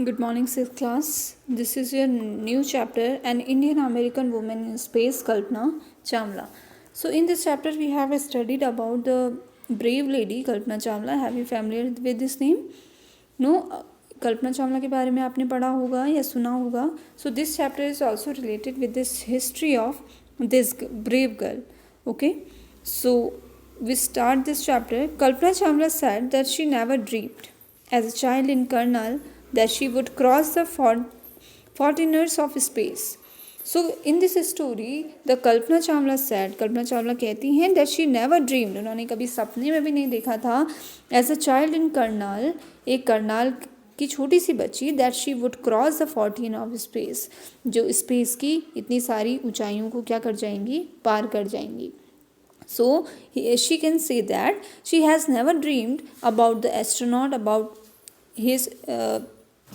Good morning, sixth class. This is your new chapter, An Indian American Woman in Space, Kalpana Chawla. So, in this chapter, we have studied about the brave lady Kalpana Chawla. Have you familiar with this name? No. Kalpana Chawla के बारे में आपने पढ़ा होगा या सुना होगा. So this chapter is also related with this history of this brave girl. Okay, so we start this chapter. Kalpana Chawla said that she never dreamed as a child in Karnal that she would cross the frontiers of space. So in this story, the Kalpana Chawla said, Kalpana Chawla कहती हैं that she never dreamed, उन्होंने कभी सपने में भी नहीं देखा था as a child in Karnal, एक करनाल की छोटी सी बच्ची, that she would cross the fountain of space, जो स्पेस की इतनी सारी ऊंचाइयों को क्या कर जाएंगी, पार कर जाएंगी. So she can say that she has never dreamed about the astronaut, about his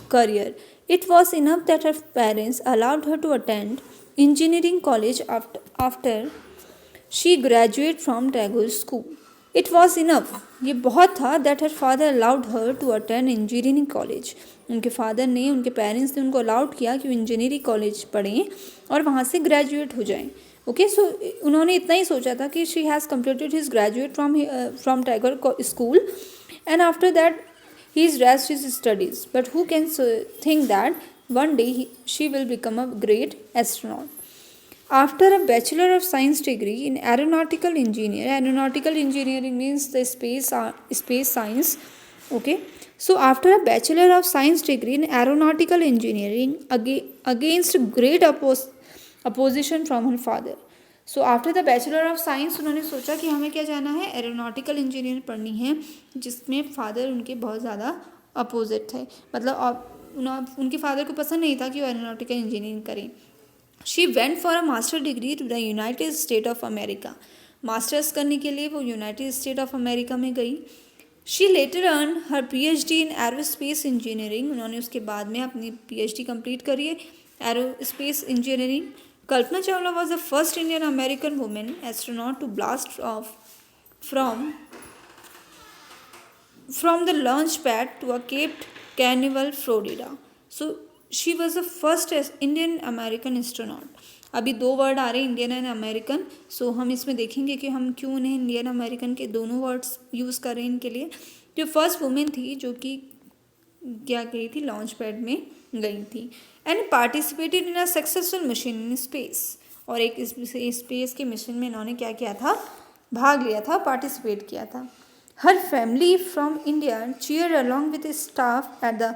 career. It was enough that her parents allowed her to attend engineering college after she graduated from Tagore School. It was enough, ये बहुत था, that her father allowed her to attend engineering college. उनके father ने, उनके parents ने उनको allowed किया कि वो इंजीनियरिंग कॉलेज पढ़ें और वहाँ से ग्रेजुएट हो जाएं. ओके, सो उन्होंने इतना ही सोचा था कि she has completed his graduate from Tagore school and after that he's rest his studies, but who can think that one day she will become a great astronaut. After a Bachelor of Science degree in aeronautical engineering means the space science. Okay, so after a Bachelor of Science degree in aeronautical engineering, against great opposition from her father. So after the bachelor of science उन्होंने सोचा कि हमें क्या जाना है, aeronautical engineer पढ़नी है, जिसमें फादर उनके बहुत ज़्यादा अपोजिट थे. मतलब उनके फादर को पसंद नहीं था कि वो एरोनॉटिकल इंजीनियरिंग करें. She went for a master degree to the United State of America. Masters करने के लिए वो यूनाइटेड स्टेट ऑफ अमेरिका में गई. She later earn her PhD in aerospace engineering. उन्होंने उसके बाद में अपनी PhD कंप्लीट करी है aerospace engineering. Kalpana Chawla was the first Indian American woman astronaut to blast off from the launch pad to a Cape Canaveral, Florida. So she was the first Indian American astronaut. अभी दो word आ रहे हैं, Indian and American. सो हम इसमें देखेंगे कि हम क्यों उन्हें इंडियन अमेरिकन के दोनों वर्ड्स यूज़ कर रहे हैं इनके लिए. जो फर्स्ट वुमेन थी जो कि क्या गई थी, लॉन्च पैड में गई थी. And participated in a successful mission in space. और एक स्पेस के मिशन में इन्होंने क्या किया था, भाग लिया था, पार्टिसिपेट किया था. Her family from India cheer along with staff at the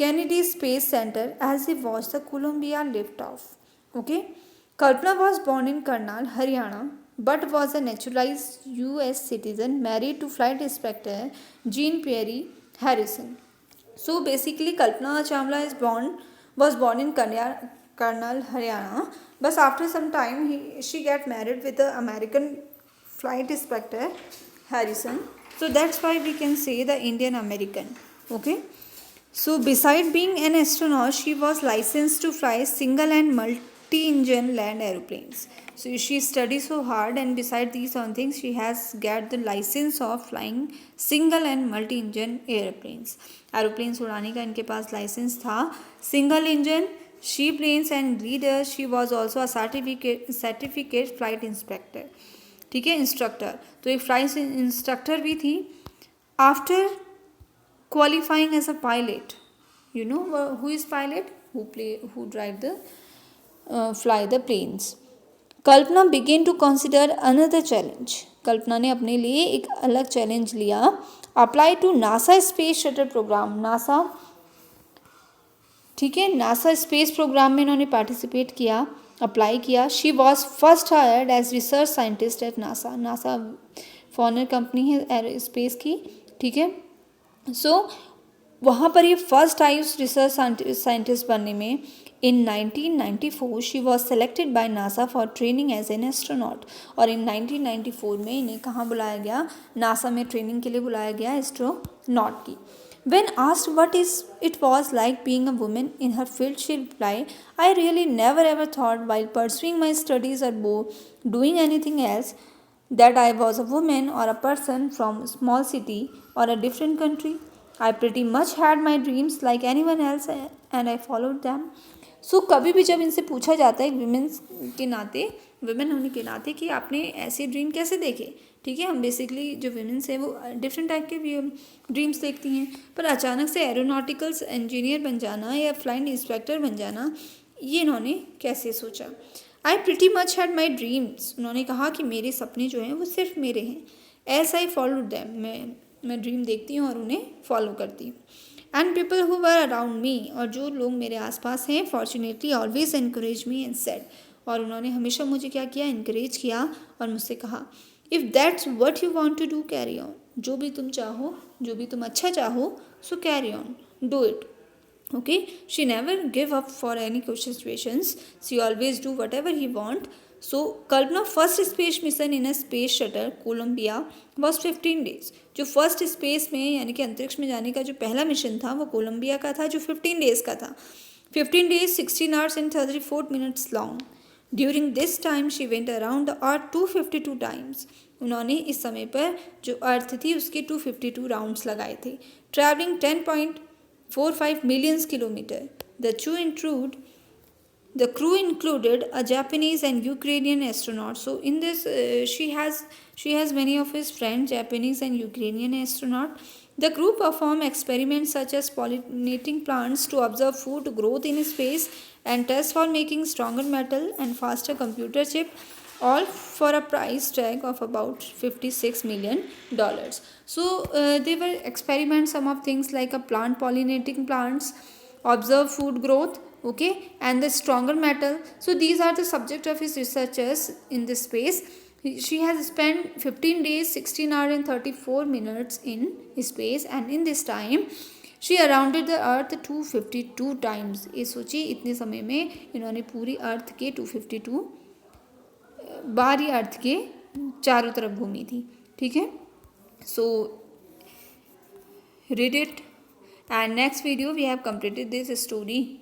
Kennedy Space Center as he watched the Columbia lift off. Okay, Kalpana was born in Karnal, Haryana, but was a naturalized US citizen, married to flight inspector Jean Pierre Harrison. So basically, Kalpana Chawla was born in Karnal, Haryana. But after some time, she got married with the American flight inspector Harrison. So that's why we can say the Indian American. Okay. So beside being an astronaut, she was licensed to fly single and multi-engine land aeroplanes. So she studied so hard, and beside these on things, she has got the license of flying single and multi-engine airplanes. Aeroplanes उड़ाने का इनके पास licence था. Single engine she planes and leader. She was also a certificate flight inspector. ठीक है, instructor. तो एक flight instructor भी थी. After qualifying as a pilot, you know who is pilot, who drive the fly the planes. Kalpana began to consider another challenge. Kalpana ने अपने लिए एक अलग चैलेंज लिया. Apply to NASA space shuttle programme. NASA, ठीक है, नासा स्पेस प्रोग्राम में इन्होंने पार्टिसिपेट किया, अप्लाई किया. She was first hired as research scientist at NASA. NASA foreigner company है स्पेस की. ठीक है, सो वहाँ पर ये फर्स्ट आई उस रिसर्च साइंटिस्ट बनने में. In 1994 she was selected by NASA for training as an astronaut. और इन 1994 में इन्हें कहाँ बुलाया गया, नासा में ट्रेनिंग के लिए बुलाया गया एस्ट्रोनॉट की. When asked what it was like being a woman in her field, she replied, I really never ever thought while pursuing my studies or doing anything else that I was a woman or a person from a small city or a different country. I pretty much had my dreams like anyone else and I followed them. सो कभी भी जब इनसे पूछा जाता है women's के नाते, women होने के नाते, कि आपने ऐसे ड्रीम कैसे देखे, ठीक है, हम बेसिकली जो विमेंस है वो डिफरेंट टाइप के भी ड्रीम्स देखती हैं, पर अचानक से एरोनॉटिकल्स इंजीनियर बन जाना या फ्लाइट इंस्पेक्टर बन जाना, ये इन्होंने कैसे सोचा. आई pretty much had my dreams, उन्होंने कहा कि मेरे सपने जो हैं वो सिर्फ मेरे हैं. एस आई फॉलो दैम, मैं ड्रीम देखती हूँ और उन्हें फॉलो करती हूँ. And people who were around me, और जो लोग मेरे आसपास हैं, fortunately always encourage me and said, और उन्होंने हमेशा मुझे क्या किया, इनकरेज किया और मुझसे कहा, if that's what you want to do carry on, जो भी तुम चाहो, जो भी तुम अच्छा चाहो, so carry on, do it. Okay, she never give up for any situations. She always do whatever he want. So Kalpana first space mission in a space shuttle Columbia was 15 days. जो first space में यानी कि अंतरिक्ष में जाने का जो पहला मिशन था वो कोलंबिया का था, जो 15 डेज का था. 15 days 16 hours and 34 minutes long. During this time she went around the earth 252 times. उन्होंने इस समय पर जो अर्थ थी उसके 252 राउंड्स लगाए थे. Travelling 10.45 million kilometers. The crew included a Japanese and Ukrainian astronaut. So in this, she has many of his friends, Japanese and Ukrainian astronaut. The crew performed experiments such as pollinating plants to observe food growth in space and tests for making stronger metal and faster computer chip, all for a price tag of about $56 million. So they were experiment some of things like a plant pollinating plants, observe food growth, okay, and the stronger metal. So these are the subject of his researchers in this space. She has spent 15 days 16 hours and 34 minutes in space, and in this time she surrounded the earth 252 times. ये सोचिए इतने समय में इन्होंने पूरी अर्थ के 252 बार ही अर्थ के चारों तरफ घूमी थी, ठीक है. सो read it, and next video we have completed this story.